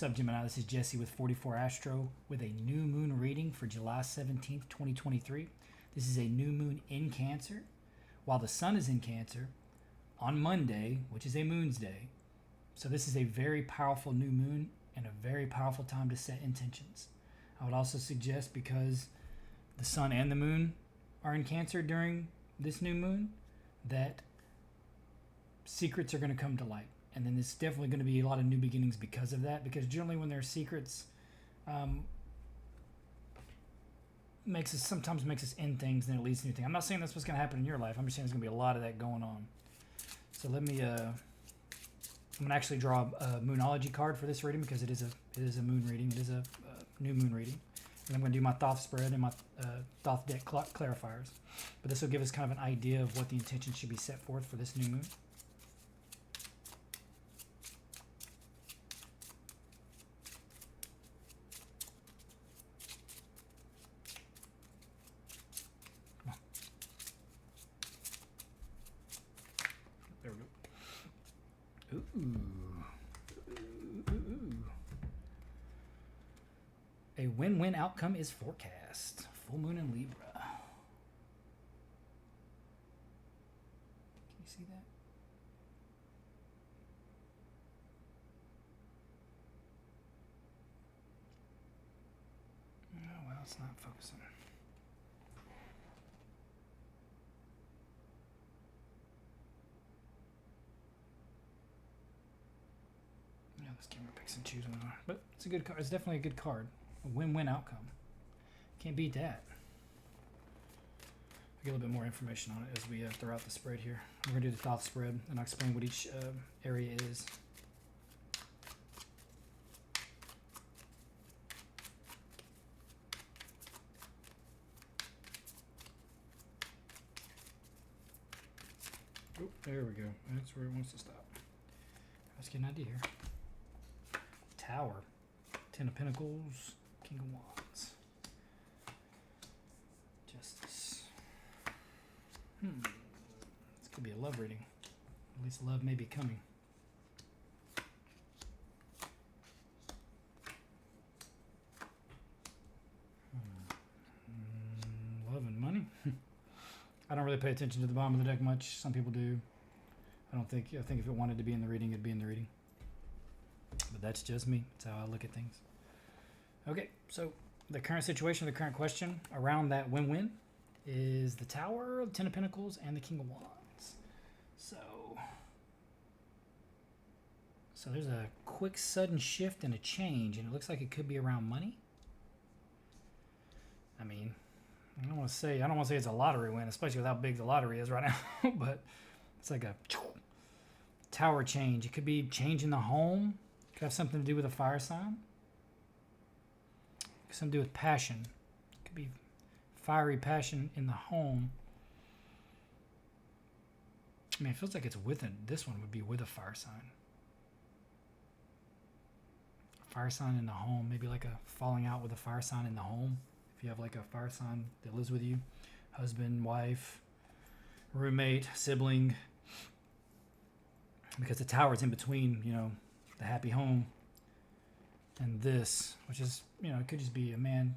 What's up, Gemini? This is Jesse with 44 Astro with a new moon reading for July 17th, 2023. This is a new moon in Cancer. While the sun is in Cancer on Monday, which is a moon's day. So this is a very powerful new moon and a very powerful time to set intentions. I would also suggest, because the sun and the moon are in Cancer during this new moon, that secrets are going to come to light. And then there's definitely going to be a lot of new beginnings because of that. Because generally when there's secrets, sometimes makes us end things and it leads to new things. I'm not saying that's what's going to happen in your life. I'm just saying there's going to be a lot of that going on. So let me, I'm going to actually draw a Moonology card for this reading, because it is a moon reading. It is a new moon reading. And I'm going to do my Thoth spread and my Thoth deck clarifiers. But this will give us kind of an idea of what the intention should be set forth for this new moon. There we go. Ooh. A win-win outcome is forecast. Full moon in Libra. Can you see that? Oh, well, it's not focusing. Yeah, this camera picks and chooses. But it's a good card. It's definitely a good card. A win-win outcome. Can't beat that. I'll get a little bit more information on it as we throw out the spread here. We're going to do the Thoth spread, and I'll explain what each area is. Oh, there we go. That's where it wants to stop. Let's get an idea here. Tower. 10 of Pentacles. King of Wands. Justice. This could be a love reading. At least love may be coming. Love and money. I don't really pay attention to the bottom of the deck much. Some people do. I think if it wanted to be in the reading, it'd be in the reading. But that's just me. That's how I look at things. Okay, so the current situation, the current question around that win-win is the Tower, the 10 of Pentacles, and the King of Wands. So there's a quick, sudden shift and a change, and it looks like it could be around money. I mean, I don't want to say it's a lottery win, especially with how big the lottery is right now. But it's like a tower change. It could be change in the home. It could have something to do with a fire sign. Something to do with passion. It could be fiery passion in the home. I mean, it feels like it's with it. This one would be with a fire sign. A fire sign in the home. Maybe like a falling out with a fire sign in the home. If you have like a fire sign that lives with you. Husband, wife, roommate, sibling. Because the tower is in between, the happy home and this, which is, it could just be a man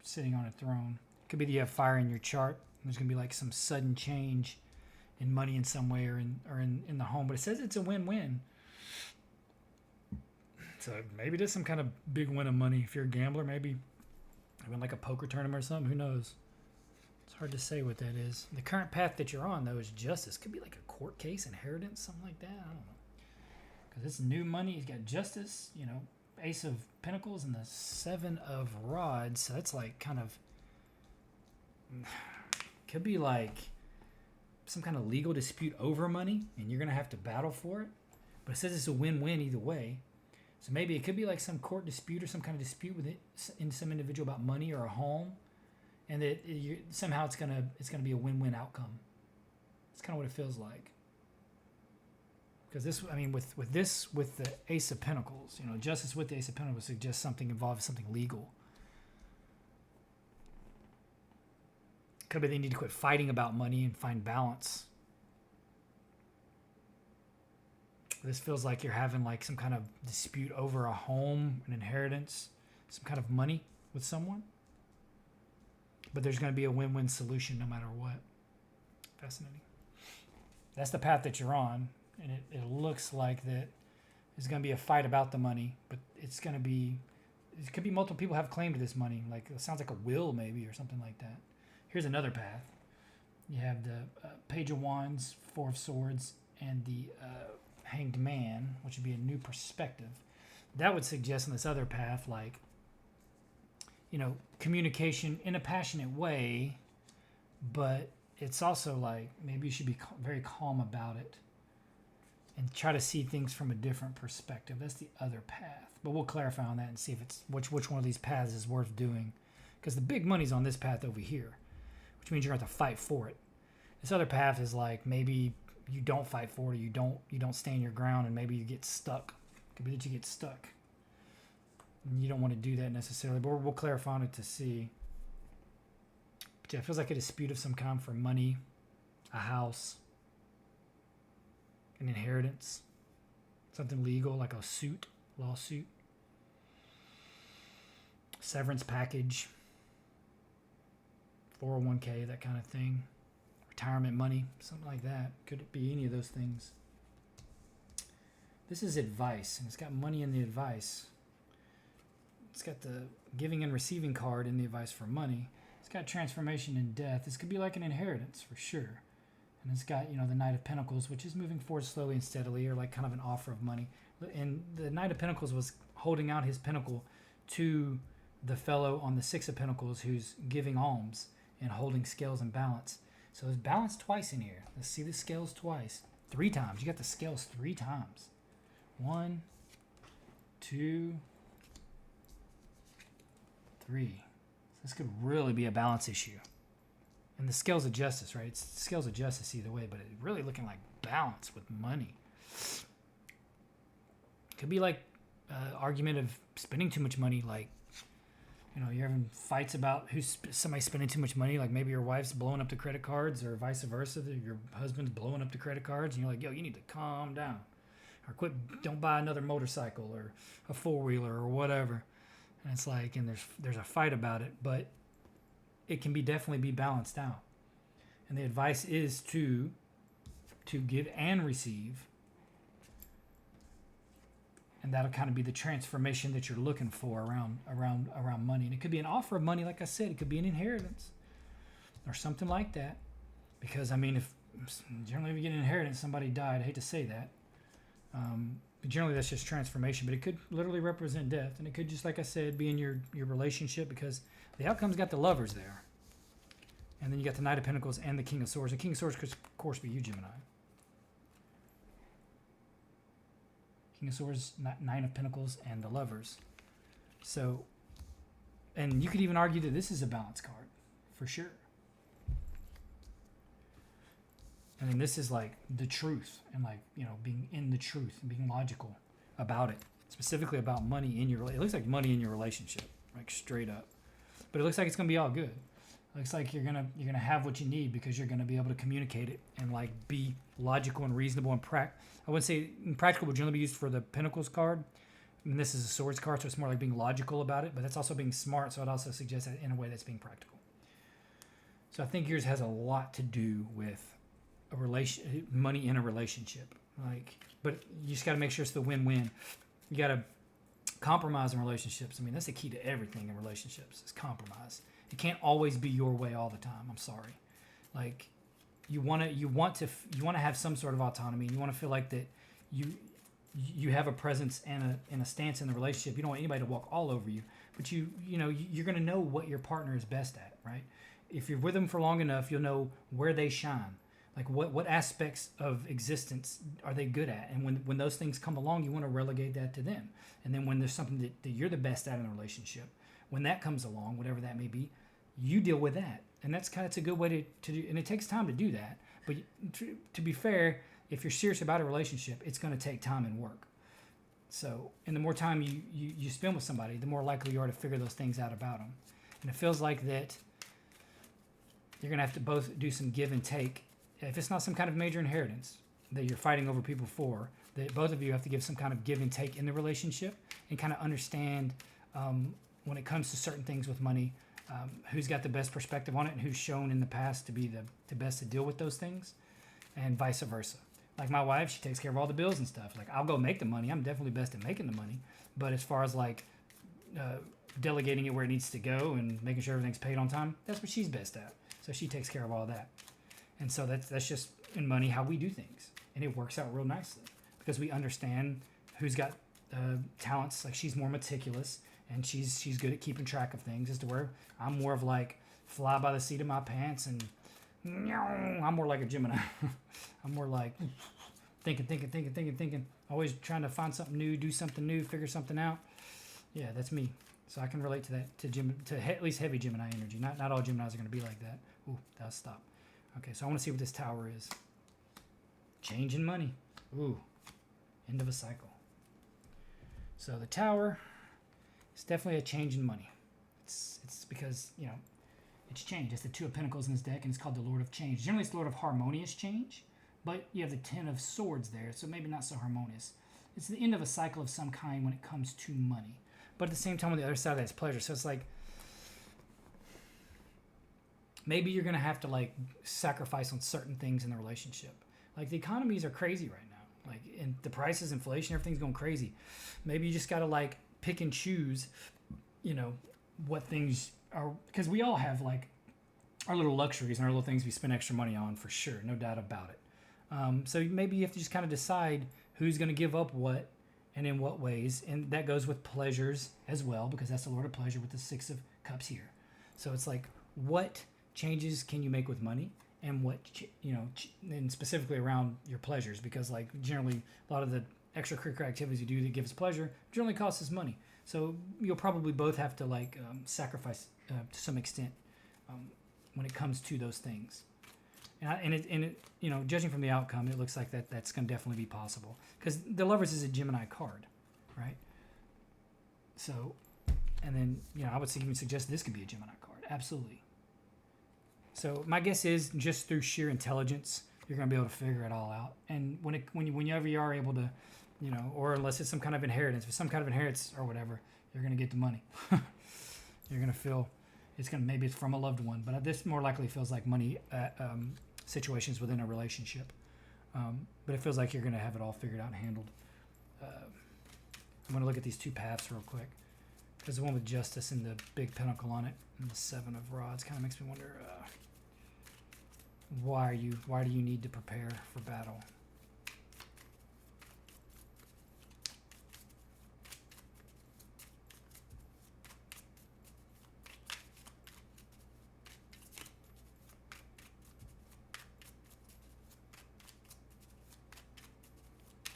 sitting on a throne. It could be that you have fire in your chart. And there's going to be like some sudden change in money in some way or in the home. But it says it's a win-win. So maybe there's some kind of big win of money. If you're a gambler, maybe win like a poker tournament or something. Who knows? It's hard to say what that is. The current path that you're on, though, is justice. Could be like a court case, inheritance, something like that. I don't know. Because it's new money. He's got justice, Ace of Pentacles and the 7 of Rods. So that's like kind of, could be like some kind of legal dispute over money, and you're going to have to battle for it. But it says it's a win-win either way. So maybe it could be like some court dispute or some kind of dispute with in some individual about money or a home, and that somehow it's gonna be a win-win outcome. It's kind of what it feels like. Because this, I mean, with the Ace of Pentacles, justice with the Ace of Pentacles suggests something involved something legal. Could be they need to quit fighting about money and find balance. This feels like you're having like some kind of dispute over a home, an inheritance, some kind of money with someone. But there's going to be a win-win solution no matter what. Fascinating. That's the path that you're on. And it looks like that there's going to be a fight about the money. But it could be multiple people have claim to this money. Like, it sounds like a will maybe or something like that. Here's another path. You have the Page of Wands, Four of Swords, and the Hanged Man, which would be a new perspective. That would suggest on this other path, like, communication in a passionate way, but it's also like maybe you should be very calm about it and try to see things from a different perspective. That's the other path. But we'll clarify on that and see if it's which one of these paths is worth doing. Because the big money's on this path over here, which means you're going to have to fight for it. This other path is like maybe you don't fight for it, or you don't stand your ground, and maybe you get stuck. It could be that you get stuck. And you don't want to do that necessarily, but we'll clarify on it to see. But yeah, it feels like a dispute of some kind for money, a house, an inheritance, something legal like a lawsuit, severance package, 401k, that kind of thing. Retirement money, something like that. Could it be any of those things? This is advice, and it's got money in the advice. It's got the giving and receiving card in the advice for money. It's got transformation and death. This could be like an inheritance for sure. And it's got, the Knight of Pentacles, which is moving forward slowly and steadily, or like kind of an offer of money. And the Knight of Pentacles was holding out his pentacle to the fellow on the Six of Pentacles who's giving alms and holding scales and balance. So it's balanced twice in here. Let's see the scales twice. 3 times. You got the scales 3 times. 1, 2, 3. So this could really be a balance issue. And the scales of justice, right? It's the scales of justice either way, but it's really looking like balance with money. Could be like argument of spending too much money, like, you're having fights about somebody's spending too much money, like maybe your wife's blowing up the credit cards or vice versa, your husband's blowing up the credit cards, and you're like, yo, you need to calm down. Or don't buy another motorcycle or a 4-wheeler or whatever. And it's like, and there's a fight about it, but it can definitely be balanced out. And the advice is to give and receive. And that'll kind of be the transformation that you're looking for around money. And it could be an offer of money, like I said. It could be an inheritance or something like that. Because, if generally if you get an inheritance, somebody died. I hate to say that. But generally, that's just transformation. But it could literally represent death. And it could just, like I said, be in your relationship, because the outcome's got the Lovers there. And then you got the Knight of Pentacles and the King of Swords. The King of Swords could, of course, be you, Gemini. King of Swords, 9 of Pentacles, and the Lovers. So, and you could even argue that this is a balance card, for sure. And then this is like the truth, and like, being in the truth and being logical about it. Specifically about money in it looks like money in your relationship, like straight up. But it looks like it's gonna be all good. It looks like you're gonna have what you need, because you're gonna be able to communicate it and like be logical and reasonable and I wouldn't say practical would generally be used for the Pentacles card. This is a Swords card, so it's more like being logical about it, but that's also being smart, so it also suggests that in a way that's being practical. So I think yours has a lot to do with money in a relationship. But you just got to make sure it's the win-win. You got to compromise in relationships. That's the key to everything in relationships, is compromise. It can't always be your way all the time. I'm sorry. Like, you want to have some sort of autonomy. You want to feel like that you have a presence and a stance in the relationship. You don't want anybody to walk all over you, but you're going to know what your partner is best at, right? If you're with them for long enough, you'll know where they shine. Like what aspects of existence are they good at? And when those things come along, you want to relegate that to them. And then when there's something that you're the best at in a relationship, when that comes along, whatever that may be, you deal with that. And it's a good way to do, and it takes time to do that. But to be fair, if you're serious about a relationship, it's going to take time and work. So, and the more time you spend with somebody, the more likely you are to figure those things out about them. And it feels like that you're going to have to both do some give and take. If it's not some kind of major inheritance, that you're fighting over people for, that both of you have to give some kind of give and take in the relationship and kind of understand when it comes to certain things with money, who's got the best perspective on it and who's shown in the past to be the best to deal with those things, and vice versa. Like my wife, she takes care of all the bills and stuff. Like I'll go make the money. I'm definitely best at making the money. But as far as like delegating it where it needs to go and making sure everything's paid on time, that's what she's best at. So she takes care of all that. And so that's just in money how we do things. And it works out real nicely because we understand who's got talents. Like she's more meticulous and she's good at keeping track of things, as to where I'm more of like fly by the seat of my pants, and I'm more like a Gemini. I'm more like thinking, always trying to find something new, do something new, figure something out. Yeah, that's me. So I can relate to that, at least heavy Gemini energy. Not all Geminis are going to be like that. Ooh, that'll stop. Okay, so I want to see what this Tower is. Change in money. Ooh, end of a cycle. So the Tower is definitely a change in money. It's because, it's change. It's the Two of Pentacles in this deck, and it's called the Lord of Change. Generally, it's the Lord of harmonious change, but you have the Ten of Swords there, so maybe not so harmonious. It's the end of a cycle of some kind when it comes to money. But at the same time, on the other side of that is pleasure. So it's like, maybe you're going to have to like sacrifice on certain things in the relationship. Like the economies are crazy right now. Like, and the prices, inflation, everything's going crazy. Maybe you just got to like pick and choose, what things are, because we all have like our little luxuries and our little things we spend extra money on, for sure. No doubt about it. So maybe you have to just kind of decide who's going to give up what and in what ways. And that goes with pleasures as well, because that's the Lord of Pleasure with the Six of Cups here. So it's like, what changes can you make with money, and what, and specifically around your pleasures, because like generally a lot of the extracurricular activities you do that give us pleasure generally costs us money. So you'll probably both have to like sacrifice to some extent when it comes to those things. And it judging from the outcome, it looks like that's going to definitely be possible, because the Lovers is a Gemini card, right? So, and then I would even suggest this could be a Gemini card, absolutely. So my guess is just through sheer intelligence, you're going to be able to figure it all out. And whenever you are able to, or unless it's some kind of inheritance, if some kind of inheritance or whatever, you're going to get the money. You're going to feel maybe it's from a loved one, but this more likely feels like money situations within a relationship. But it feels like you're going to have it all figured out and handled. I'm going to look at these two paths real quick, because the one with Justice and the big pentacle on it and the Seven of Rods kind of makes me wonder, why do you need to prepare for battle?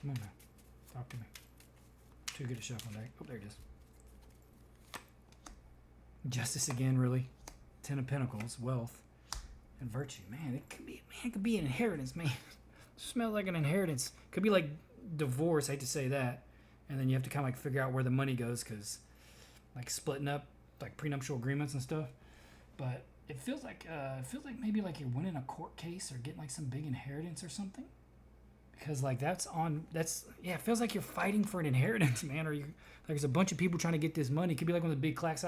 Come on now. Talk to me. Too good at shuffling deck. Oh, there it is. Justice again, really. Ten of Pentacles, wealth, and virtue. Man, it could be an inheritance, man. Smells like an inheritance. Could be like divorce, I hate to say that. And then you have to kind of like figure out where the money goes, because like splitting up like prenuptial agreements and stuff. But it feels like maybe like you're winning a court case or getting like some big inheritance or something. Because like it feels like you're fighting for an inheritance, man. Or there's a bunch of people trying to get this money. It could be like one of the big class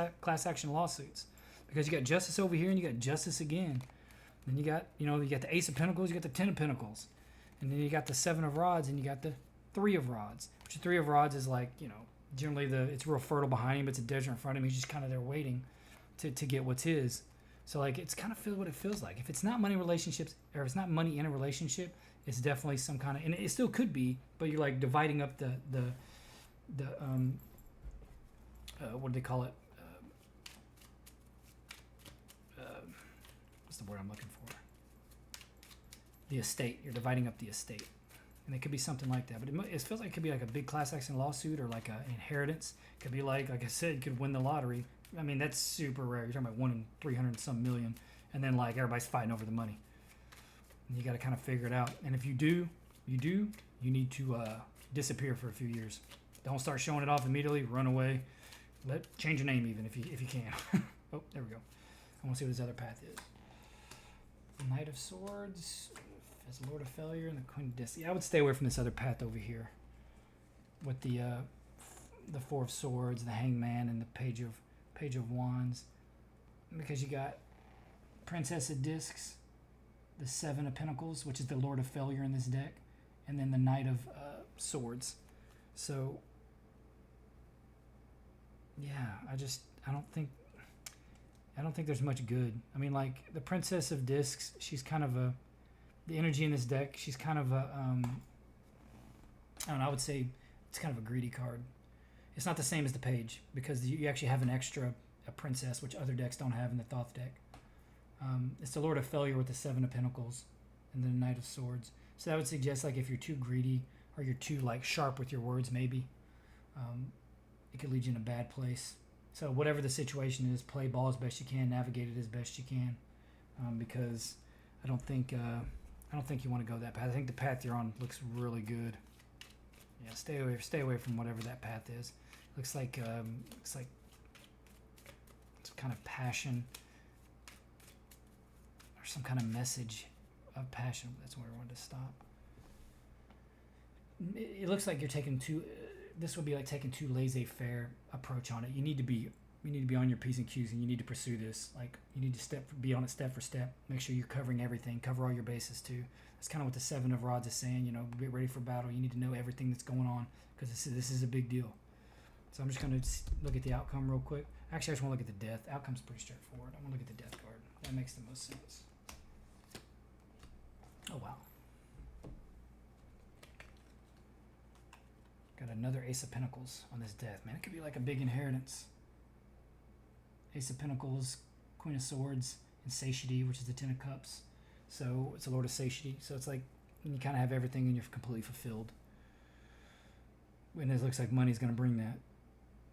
action lawsuits, because you got Justice over here and you got Justice again. Then you got the Ace of Pentacles, you got the Ten of Pentacles, and then you got the Seven of Rods, and you got the Three of Rods. Which the Three of Rods is like, generally it's real fertile behind him, but it's a desert in front of him. He's just kind of there waiting to get what's his. So like it's kind of feel what it feels like. If it's not money relationships, or if it's not money in a relationship, it's definitely some kind of, and it still could be, but you're like dividing up the what do they call it? What's the word I'm looking for? The estate. You're dividing up the estate, and it could be something like that. But it feels like it could be like a big class action lawsuit, or like an inheritance. It could be like I said, you could win the lottery. I mean, that's super rare. You're talking about 1 in 300 some million, and then like everybody's fighting over the money. And you got to kind of figure it out. And if you need to disappear for a few years. Don't start showing it off immediately. Run away. Change your name even if you can. Oh, there we go. I want to see what his other path is. Knight of Swords, as Lord of Failure and the Queen of Discs. Yeah, I would stay away from this other path over here with the Four of Swords, the Hangman, and the Page of Wands, because you got Princess of Discs, the Seven of Pentacles, which is the Lord of Failure in this deck, and then the Knight of Swords. So yeah, I don't think there's much good. I mean, like the Princess of Discs, she's kind of the energy in this deck. She's kind of a I don't know. I would say it's kind of a greedy card. It's not the same as the Page because you actually have an extra a princess, which other decks don't have in the Thoth deck. It's the Lord of Failure with the Seven of Pentacles and the Knight of Swords. So that would suggest like if you're too greedy or you're too like sharp with your words, maybe it could lead you in a bad place. So whatever the situation is, play ball as best you can, navigate it as best you can, because I don't think you want to go that path. I think the path you're on looks really good. Yeah, stay away from whatever that path is. Looks like some kind of passion or some kind of message of passion. That's where I wanted to stop. It looks like you're taking this would be like taking too laissez-faire approach on it. You need to be on your P's and Q's, and you need to pursue this. Like you need to be on it step for step. Make sure you're covering everything. Cover all your bases too. That's kind of what the Seven of Rods is saying. You know, get ready for battle. You need to know everything that's going on because this is a big deal. So I'm just going to look at the outcome real quick. Actually, I just want to look at the death. Outcome's pretty straightforward. I want to look at the death card. That makes the most sense. Oh, wow. Got another Ace of Pentacles on this death. Man, it could be like a big inheritance. Ace of Pentacles, Queen of Swords, and Satiety, which is the Ten of Cups. So it's a Lord of Satiety. So it's like you kind of have everything and you're completely fulfilled. And it looks like money's going to bring that.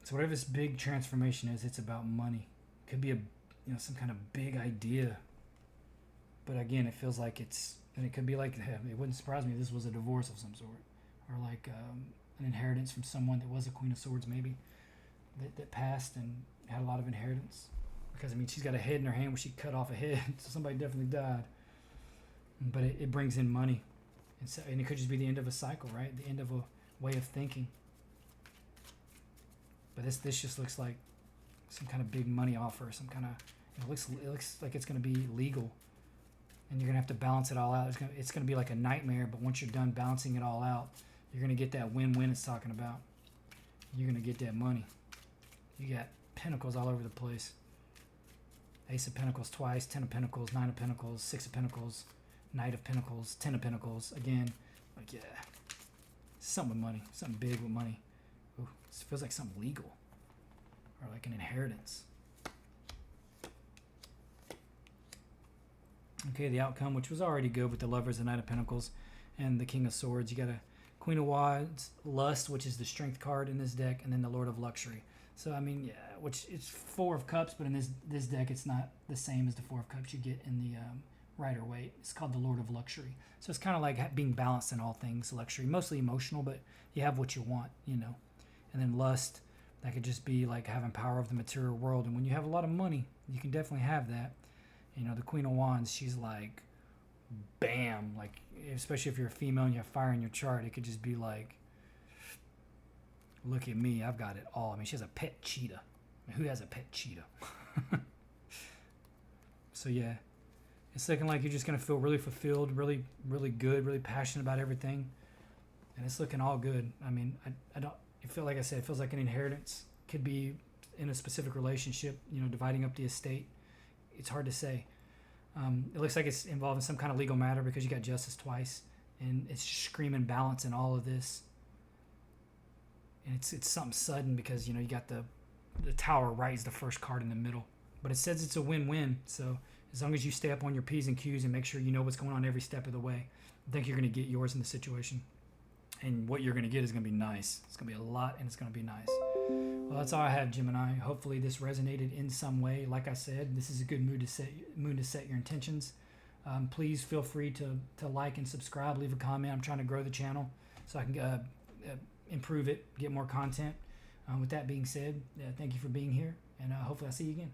So whatever this big transformation is, it's about money. It could be some kind of big idea. But again, it feels like and it could be like, it wouldn't surprise me if this was a divorce of some sort. Or like an inheritance from someone that was a Queen of Swords maybe. That passed and had a lot of inheritance. Because, I mean, she's got a head in her hand where she cut off a head. So somebody definitely died. But it brings in money. And it could just be the end of a cycle, right? The end of a way of thinking. But this just looks like some kind of big money offer. Some kind of... It looks like it's going to be legal. And you're going to have to balance it all out. It's going to be like a nightmare. But once you're done balancing it all out, you're going to get that win-win it's talking about. You're going to get that money. You got pentacles all over the place. Ace of Pentacles twice, Ten of Pentacles, Nine of Pentacles, Six of Pentacles, Knight of Pentacles, Ten of Pentacles. Again, like, yeah. Something with money. Something big with money. Ooh, this feels like something legal. Or like an inheritance. Okay, the outcome, which was already good with the Lovers, the Knight of Pentacles, and the King of Swords. You got a Queen of Wands, Lust, which is the Strength card in this deck, and then the Lord of Luxury. So, I mean, yeah, which it's Four of Cups, but in this deck, it's not the same as the Four of Cups you get in the Rider-Waite. It's called the Lord of Luxury. So it's kind of like being balanced in all things luxury. Mostly emotional, but you have what you want, And then Lust, that could just be like having power of the material world. And when you have a lot of money, you can definitely have that. The Queen of Wands, she's like, bam. Like, especially if you're a female and you have fire in your chart, it could just be like, look at me, I've got it all. I mean, she has a pet cheetah. I mean, who has a pet cheetah? So, yeah. It's looking like you're just going to feel really fulfilled, really, really good, really passionate about everything. And it's looking all good. I mean, I don't... It feels like I said, it feels like an inheritance. Could be in a specific relationship, dividing up the estate. It's hard to say. It looks like it's involved in some kind of legal matter because you got Justice twice. And it's just screaming balance in all of this. And it's something sudden because, you got the Tower right is the first card in the middle. But it says it's a win-win. So as long as you stay up on your P's and Q's and make sure you know what's going on every step of the way, I think you're going to get yours in the situation. And what you're going to get is going to be nice. It's going to be a lot, and it's going to be nice. Well, that's all I have, Gemini. Hopefully this resonated in some way. Like I said, this is a good moon to set your intentions. Please feel free to like and subscribe. Leave a comment. I'm trying to grow the channel so I can improve it, get more content. With that being said, thank you for being here, and hopefully I'll see you again.